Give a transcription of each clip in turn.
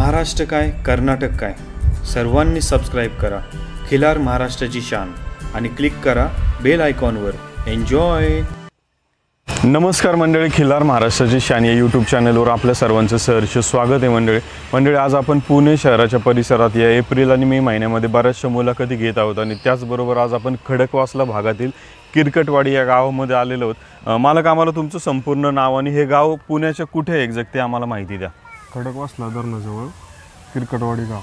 महाराष्ट्र काय कर्नाटक काय सर्वांनी सबस्क्राईब करा खिलार महाराष्ट्राची शान आणि क्लिक करा बेल आयकॉनवर। एन्जॉय। नमस्कार मंडळी, खिलार महाराष्ट्राची शान या यूट्यूब चॅनलवर आपल्या सर्वांचं सहर्ष स्वागत आहे। मंडळी आज आपण पुणे शहराच्या परिसरात या एप्रिल आणि मे महिन्यामध्ये बऱ्याचशा मुलाखती घेत आहोत आणि त्याचबरोबर आज आपण खडकवासला भागातील किरकटवाडी या गावामध्ये आलेलो आहोत। मालक, आम्हाला तुमचं संपूर्ण नाव आणि हे गाव पुण्याच्या कुठे एक्झॅक्ट ते आम्हाला माहिती द्या। खडकवासला धरणाजवळ किरकटवाडी गाव।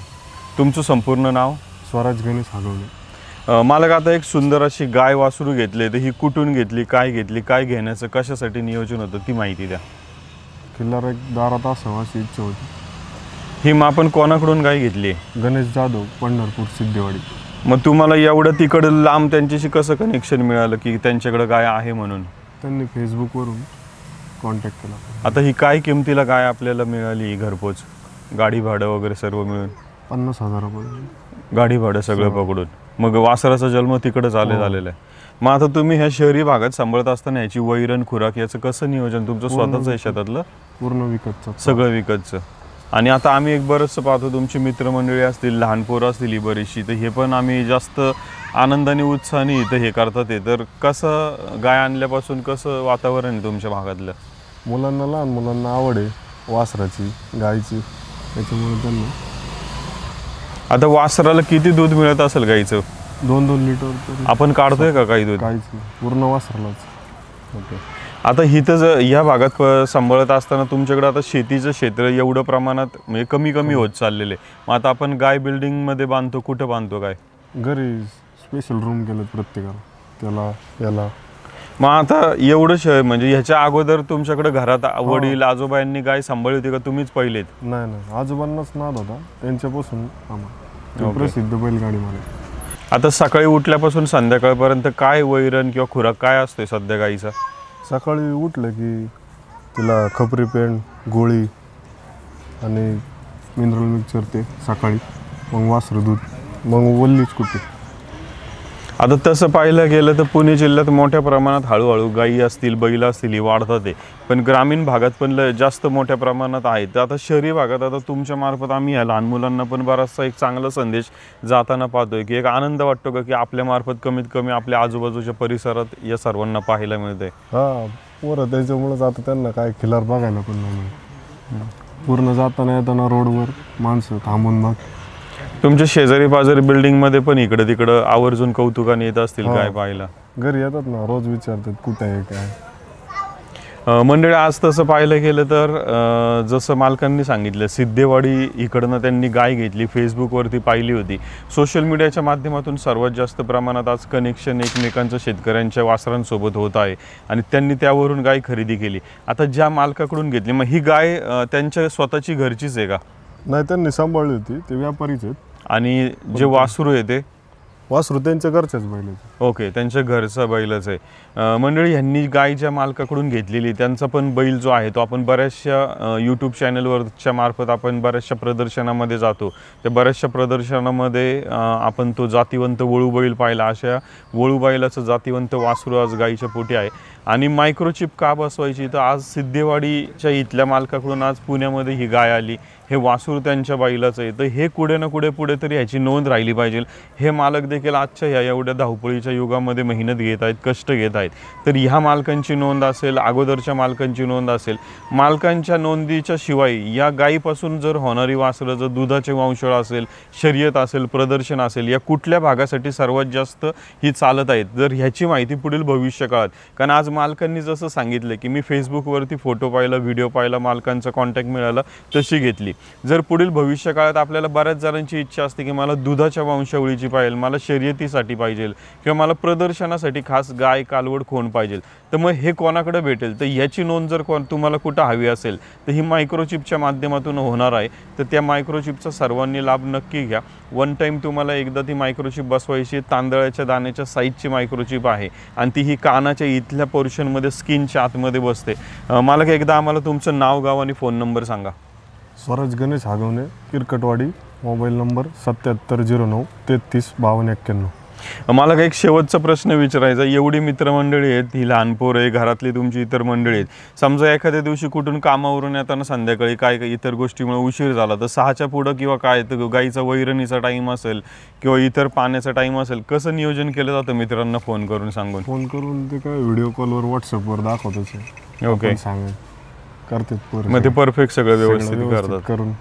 तुमचं संपूर्ण नाव? स्वराज गणेश हागवणे। मालक, आता एक सुंदर अशी गाय वासरू घेतली, तर ही कुठून घेतली, काय घेतली, काय घेण्याचं कशासाठी नियोजन होतं ती माहिती द्या। खिल्लार एक दारात असावा अशी इच्छा होती। ही मग आपण कोणाकडून गाय घेतली? गणेश जाधव, पंढरपूर सिद्धेवाडी। मग तुम्हाला एवढं तिकडं लांब त्यांच्याशी कसं कनेक्शन मिळालं की त्यांच्याकडे गाय आहे म्हणून? त्यांनी फेसबुकवरून कॉन्टॅक्ट केला। आता ही काय किमतीला गाय आपल्याला मिळाली घरपोच, गाडी भाडं वगैरे सर्व मिळून? 50,000 गाडी भाडं सगळं पकडून। मग वासराचा जन्म तिकडे झालेला आहे। मग आता तुम्ही ह्या शहरी भागात सांभाळत असताना याची वैरण खुराक याचं कसं नियोजन? तुमचं स्वतःचं आहे शेतातलं? पूर्ण विकतचं, सगळं विकतचं। आणि आता आम्ही एक बरंचसं पाहतो, तुमची मित्रमंडळी असतील, लहान पोरं असतील ही बरीचशी, तर हे पण आम्ही जास्त आनंदाने उत्साहाने इथं हे करतात आहे। तर कसं गाय आणल्यापासून कसं वातावरण आहे तुमच्या भागातलं? मुलांना, लहान मुलांना आवड आहे वासराची, गायची, त्याच्यामुळे त्यांना। आता वासराला किती दूध मिळत असेल गाईचं? 2-2 लिटर आपण काढतोय का काही दूध? काहीच नाही, पूर्ण वासरालाच। ओके। आता हिथं ह्या भागात सांभाळत असताना तुमच्याकडे आता शेतीचं क्षेत्र एवढं प्रमाणात म्हणजे कमी होत चाललेलं आहे। मग आता आपण गाय बिल्डिंगमध्ये बांधतो, कुठं बांधतो काय? घरी स्पेशल रूम केलं प्रत्येकाला, त्याला याला। मग आता एवढं म्हणजे ह्याच्या अगोदर तुमच्याकडे घरात वडील आजोबा यांनी गाय सांभाळली होती का तुम्हीच पहिलेत? नाही, आजोबांनाच नाद होता, त्यांच्यापासून प्रसिद्ध बैलगाडी मला। आता सकाळी उठल्यापासून संध्याकाळपर्यंत काय वैरण किंवा खुराक काय असतोय सध्या गाईचा? सकाळी उठलं की तिला खपरी पेंड, गोळी आणि मिनरल मिक्सचर ते सकाळी, मग वासरू दूध, मग वल्लीच कुट्टी। आता तसं पाहायला गेलं तर पुणे जिल्ह्यात मोठ्या प्रमाणात हळूहळू गायी असतील, बैल असतील ही वाढतात आहे, पण ग्रामीण भागात पण जास्त मोठ्या प्रमाणात आहेत। तर आता शहरी भागात आता तुमच्या मार्फत आम्ही या लहान मुलांना पण बराचसा एक चांगला संदेश जाताना पाहतोय की एक आनंद वाटतो का की आपल्या मार्फत कमीत कमी आपल्या आजूबाजूच्या परिसरात या सर्वांना पाहायला मिळतंय। हां, पोरं त्याच्यामुळेच आता त्यांना काय खिलार बघायला पण नाही। पूर्ण जाताना येताना रोडवर माणसं थांबून मग तुमच्या शेजारी पाजारी बिल्डिंगमध्ये पण इकडे तिकडं आवर्जून कौतुकाने येत असतील काय पाहायला? घरी येतात ना, रोज विचारतात कुठे आहे काय। मंडळी आज तसं पाहायला गेलं तर जसं मालकांनी सांगितलं, सिद्धेवाडी इकडनं त्यांनी गाय घेतली, फेसबुकवरती पाहिली होती, सोशल मीडियाच्या माध्यमातून सर्वात जास्त प्रमाणात आज कनेक्शन एकमेकांचं शेतकऱ्यांच्या वासरांसोबत होत आहे आणि त्यांनी त्यावरून गाय खरेदी केली। आता ज्या मालकाकडून घेतली, मग ही गाय त्यांच्या स्वतःची घरचीच आहे का? नाही, त्यांनी सांभाळली होती, ते व्यापारीच आहेत। आणि जे वासरू आहे ते वासरू त्यांच्या घरच्याच बैलाचं? ओके, त्यांच्या घरचा बैलच आहे। मंडळी, ह्यांनी गाय ज्या मालकाकडून घेतलेली त्यांचा पण बैल जो आहे तो आपण बऱ्याचशा यूट्यूब चॅनलवरच्या मार्फत आपण बऱ्याचशा प्रदर्शनामध्ये जातो, त्या बऱ्याचशा प्रदर्शनामध्ये आपण तो जातीवंत वळू बैल पाहिला। अशा वळू बैलाचं जातीवंत वासरू आज गाईच्या पोटी आहे। आणि मायक्रोचिप का बसवायची, तर आज सिद्धेवाडीच्या इथल्या मालकाकडून आज पुण्यामध्ये ही गाय आली, हे वासरू त्यांच्या बैलाचं आहे, तर हे कुठे ना कुठे तरी ह्याची नोंद राहिली पाहिजे। हे मालक देखील आजच्या ह्या एवढ्या धावपळीच्या युगामध्ये मेहनत घेत आहेत, कष्ट घेत आहेत, तर ह्या मालकांची नोंद असेल, अगोदरच्या मालकांची नोंद असेल, मालकांच्या नोंदीच्या शिवाय या गायीपासून जर होणारी वासरं, जर दुधाचे वंशळ असेल, शर्यत असेल, प्रदर्शन असेल, या कुठल्या भागासाठी सर्वात जास्त ही चालत आहेत, जर ह्याची माहिती पुढील भविष्य काळात, कारण आज मालकांनी जसं सांगितलं की मी फेसबुकवरती फोटो पाहिला, व्हिडिओ पाहिला, मालकांचा कॉन्टॅक्ट मिळाला, तशी घेतली। जर पुढील भविष्य काळात आपल्याला बऱ्याच जणांची इच्छा असते की मला दुधाच्या वंशावळीची पाहिजे, मला शर्यतीसाठी पाहिजे किंवा मला प्रदर्शनासाठी खास गाय, कालवड, खोंड पाहिजे, तर मग हे कोणाकडे भेटेल? तर याची नोंद जर तुम्हाला कुठं हवी असेल तर ही मायक्रोचिपच्या माध्यमातून होणार आहे। तर त्या मायक्रोचिपचा सर्वांनी लाभ नक्की घ्या। वन टाईम तुम्हाला एकदा ती मायक्रोचिप बसवायची, तांदळाच्या दाण्याच्या साईजची मायक्रोचिप आहे आणि ती ही कानाच्या इथल्या पोर्शनमध्ये स्किनच्या आतमध्ये बसते। मला एकदा आम्हाला तुमचं नाव, गाव आणि फोन नंबर सांगा। Swaraj Ganesh Hagawane, Kirkatwadi, mobile number 7709 33 5291। मला काही एक शेवटचा प्रश्न विचारायचा, एवढी मित्रमंडळी आहेत, ही लहान पोरं आहे, घरातली तुमची इतर मंडळी आहेत, समजा एखाद्या दिवशी कुठून कामावरून येताना संध्याकाळी काय इतर गोष्टीमुळे उशीर झाला तर 6च्या पुढं किंवा काय तर गाईचा वैरणीचा टाईम असेल किंवा इतर पाण्याचा टाईम असेल, कसं नियोजन केलं जातं मित्रांना फोन करून सांगून? फोन करून ते काय व्हिडिओ कॉलवर व्हॉट्सअपवर दाखवतच ओके, सांग करतात पोरं. मग ते परफेक्ट सगळं व्यवस्थित करतात करून.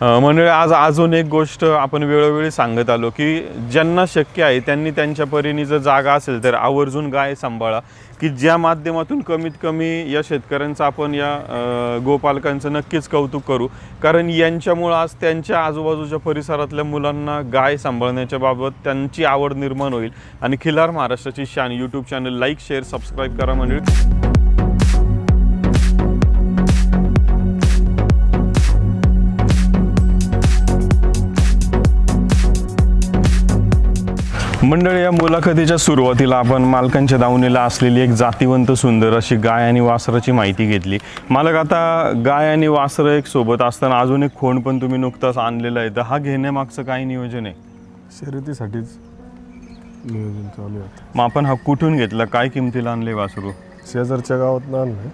मंडळी आज अजून एक गोष्ट आपण वेळोवेळी सांगत आलो की ज्यांना शक्य आहे त्यांनी त्यांच्या परीने जर जागा असेल तर आवर्जून गाय सांभाळा, की ज्या माध्यमातून कमीत कमी या शेतकऱ्यांचं आपण या गोपालकांचं नक्कीच कौतुक करू, कारण यांच्यामुळं आज त्यांच्या आजूबाजूच्या परिसरातल्या मुलांना गाय सांभाळण्याच्या बाबत त्यांची आवड निर्माण होईल. आणि खिलार महाराष्ट्राची शान YouTube channel like share subscribe करा मंडळी. मंडळी, या मुलाखतीच्या सुरुवातीला आपण मालकांच्या दावणीला असलेली एक जातीवंत सुंदर अशी गाय आणि वासराची माहिती घेतली. मालक, आता गाय आणि वासरं एक सोबत असताना अजून एक खोंड पण तुम्ही नुकताच आणलेला आहे, तर हा घेण्यामागचं काय नियोजन आहे? शर्यतीसाठीच नियोजन चालू आहे. मग आपण हा कुठून घेतला, काय किमतीला आणले वासरू? शेजारच्या गावात आणलं.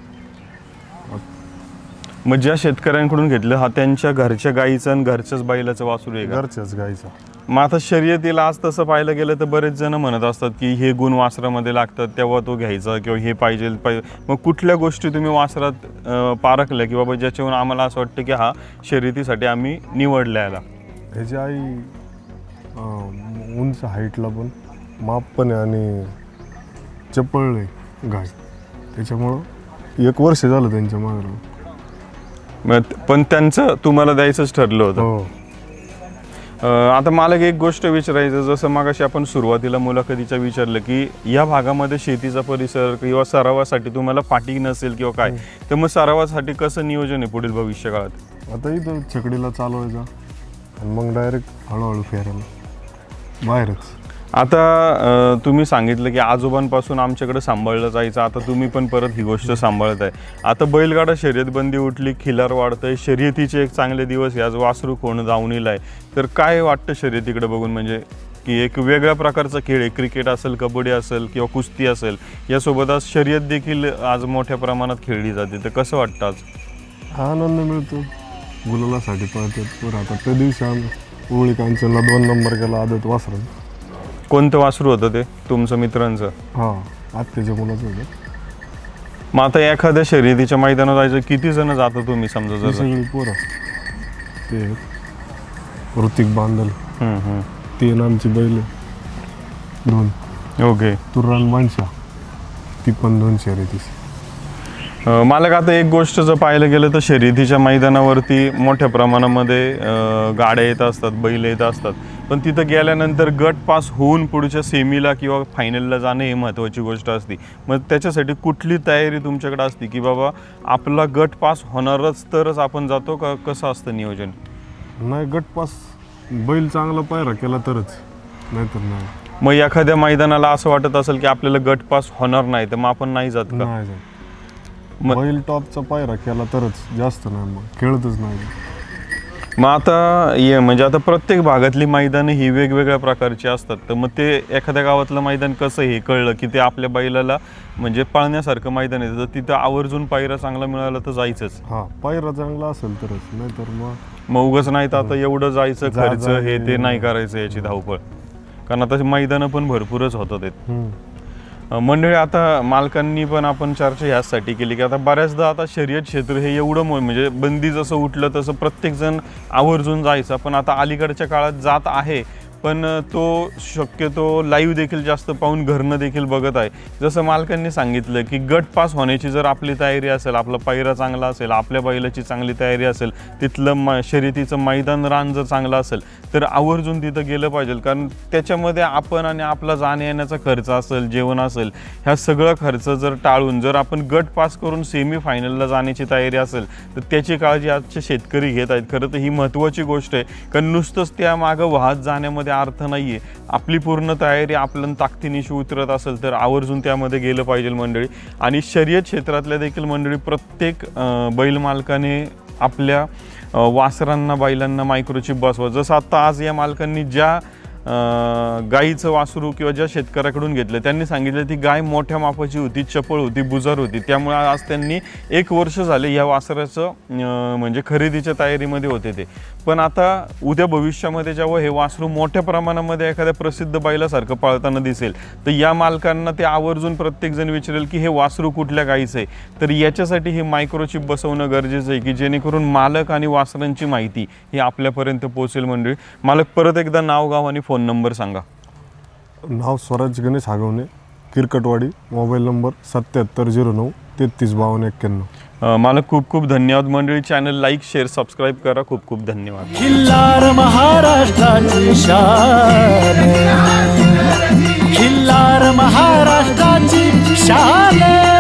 मग ज्या शेतकऱ्यांकडून घेतलं हा त्यांच्या घरच्या गाईचं आणि घरच्याच बैलाचं वासरू आहे का? घरच्याच गाईचा. मग आता शर्यतीला आज तसं पाहायला गेलं तर बरेच जण म्हणत असतात की हे गुण वासरामध्ये लागतात तेव्हा तो घ्यायचा किंवा हे पाहिजे. मग कुठल्या गोष्टी तुम्ही वासरात पारखल्या की बाबा ज्याच्यावरून आम्हाला असं वाटतं की हा शर्यतीसाठी आम्ही निवडला याला? ह्याची आई उंच हाईटला पण माप पण आहे आणि चपळ आहे गाय, त्याच्यामुळं 1 वर्ष झालं त्यांच्या मागं. पण त्यांचं तुम्हाला द्यायचंच ठरलं होतं. हो. आता मला एक गोष्ट विचारायचं, जसं मगाशी आपण सुरुवातीला मुलाखतीच्या विचारलं की या भागामध्ये शेतीचा परिसर किंवा सरावासाठी तुम्हाला पाठी नसेल किंवा काय, तर मग सरावासाठी कसं नियोजन आहे पुढील भविष्य काळात? आता इथं छकडीला चालवायचा आणि मग डायरेक्ट हळूहळू फेरायला बाहेरच. आता तुम्ही सांगितलं की आजोबांपासून आमच्याकडे सांभाळलं जायचं, आता तुम्ही पण परत ही गोष्ट सांभाळत आहे. आता बैलगाडा शर्यत बंदी उठली, खिलार वाढतंय, शर्यतीचे एक चांगले दिवस आहे, आज वासरू कोण दावणीला आहे, तर काय वाटतं शर्यतीकडे बघून? म्हणजे की एक वेगळ्या प्रकारचा खेळ आहे, क्रिकेट असेल, कबड्डी असेल किंवा कुस्ती असेल, यासोबत आज शर्यत देखील आज मोठ्या प्रमाणात खेळली जाते, तर कसं वाटतं आज? हा आनंद मिळतो, गुलालासाठी पळतात पोरं. आता त्या दिवशी आम्ही उळी कांचनला 2 नंबर केला आदत वासरा. कोणतं वासरू होतं ते तुमचं मित्रांचं? हां, आत्याच्या मुलाचं होतं. मग आता एखाद्या शर्यतीच्या मैदानात जायचं, किती जण जाता तुम्ही समजा? जर सगळी पोरं ते ऋतिक बांदल, ते आमची बैल 2. ओके. तुर्रान माणसा, ती पण 2 शर्यतीची. मालक, आता एक गोष्ट जर पाहायला गेलं तर शर्यतीच्या मैदानावरती मोठ्या प्रमाणामध्ये गाड्या येत असतात, बैल येत असतात, पण तिथं गेल्यानंतर गट पास होऊन पुढच्या सेमीला किंवा फायनलला जाणं ही महत्त्वाची गोष्ट असते. मग त्याच्यासाठी कुठली तयारी तुमच्याकडे असते की बाबा आपला गट पास होणारच तरच आपण जातो, का कसं असतं नियोजन? नाही, गट पास बैल चांगला पायरा केला तरच, नाहीतर नाही. मग एखाद्या मैदानाला असं वाटत असेल की आपल्याला गट पास होणार नाही, तर मग आपण नाही जात का? नाही जात. बैल टॉपचा पायरा केला तरच, जास्त नाही मग खेळतच नाही. मग आता म्हणजे आता प्रत्येक भागातली मैदानं ही वेगवेगळ्या प्रकारची असतात, तर मग ते एखाद्या गावातलं मैदान कसं हे कळलं की ते आपल्या बैलाला म्हणजे पळण्यासारखं मैदान आहे, तर तिथं आवर्जून पायरा चांगला मिळाला तर जायचंच. हां, पायरा चांगला असेल तरच, नाहीतर मग उगाच नाही तर आता एवढं जायचं खर्च हे ते नाही करायचं याची धावपळ, कारण आता मैदानं पण भरपूरच होतात आहेत. मंडळी, आता मालकांनी पण आपण चर्चा ह्यासाठी केली की आता बऱ्याचदा आता शर्यत क्षेत्र हे एवढं म्हणजे बंदी जसं उठलं तसं प्रत्येकजण आवर्जून जायचा, पण आता अलीकडच्या काळात जात आहे, पण तो शक्यतो लाईव्ह देखील जास्त पाहून घरनं देखील बघत आहे. जसं मालकांनी सांगितलं की गट पास होण्याची जर आपली तयारी असेल, आपला पायरा चांगला असेल, आपल्या बैलाची चांगली तयारी असेल, तिथलं शर्यतीचं मैदान रान जर चांगलं असेल तर आवर्जून तिथं गेलं पाहिजे, कारण त्याच्यामध्ये आपण आणि आपला जाण्या येण्याचा खर्च असेल, जेवण असेल, ह्या सगळं खर्च जर टाळून जर आपण गट पास करून सेमी फायनलला जाण्याची तयारी असेल तर त्याची काळजी आजचे शेतकरी घेत आहेत. खरं तर ही महत्त्वाची गोष्ट आहे, कारण नुसतंच त्यामागं वाहत जाण्यामध्ये अर्थ नाही आहे. आपली पूर्ण तयारी आपल्या ताकदीनिशी उतरत असेल तर आवर्जून त्यामध्ये गेलं पाहिजे मंडळी. आणि शर्यत क्षेत्रातल्या देखील मंडळी प्रत्येक बैल मालकाने आपल्या वासरांना बैलांना मायक्रोचिप बसवा. जसं आत्ता आज या मालकांनी ज्या गाईचं वासरू किंवा ज्या शेतकऱ्याकडून घेतलं त्यांनी सांगितलं ती गाय मोठ्या मापाची होती, चपळ होती, बुजार होती, त्यामुळे आज त्यांनी 1 वर्ष झाले या वासराचं म्हणजे खरेदीच्या तयारीमध्ये होते ते. पण आता उद्या भविष्यामध्ये जेव्हा हे वासरू मोठ्या प्रमाणामध्ये एखाद्या प्रसिद्ध बैलासारखं पाळताना दिसेल तर या मालकांना ते आवर्जून प्रत्येकजण विचारेल की हे वासरू कुठल्या गाईचं आहे. तर याच्यासाठी हे मायक्रोचिप बसवणं गरजेचं आहे की जेणेकरून मालक आणि वासरांची माहिती ही आपल्यापर्यंत पोहोचेल. मंडळी, मालक परत एकदा नाव, गाव आणि फोन नंबर सांगा. नाव स्वराज गणेश हागवणे, किरकटवाडी, मोबाईल नंबर 7709 335291. मालक खूप खूप धन्यवाद. मंडळी, चॅनल लाईक, शेअर, सबस्क्राईब करा. खूप खूप धन्यवाद. खिल्लार महाराष्ट्राची शान, खिल्लार महाराष्ट्राची शान.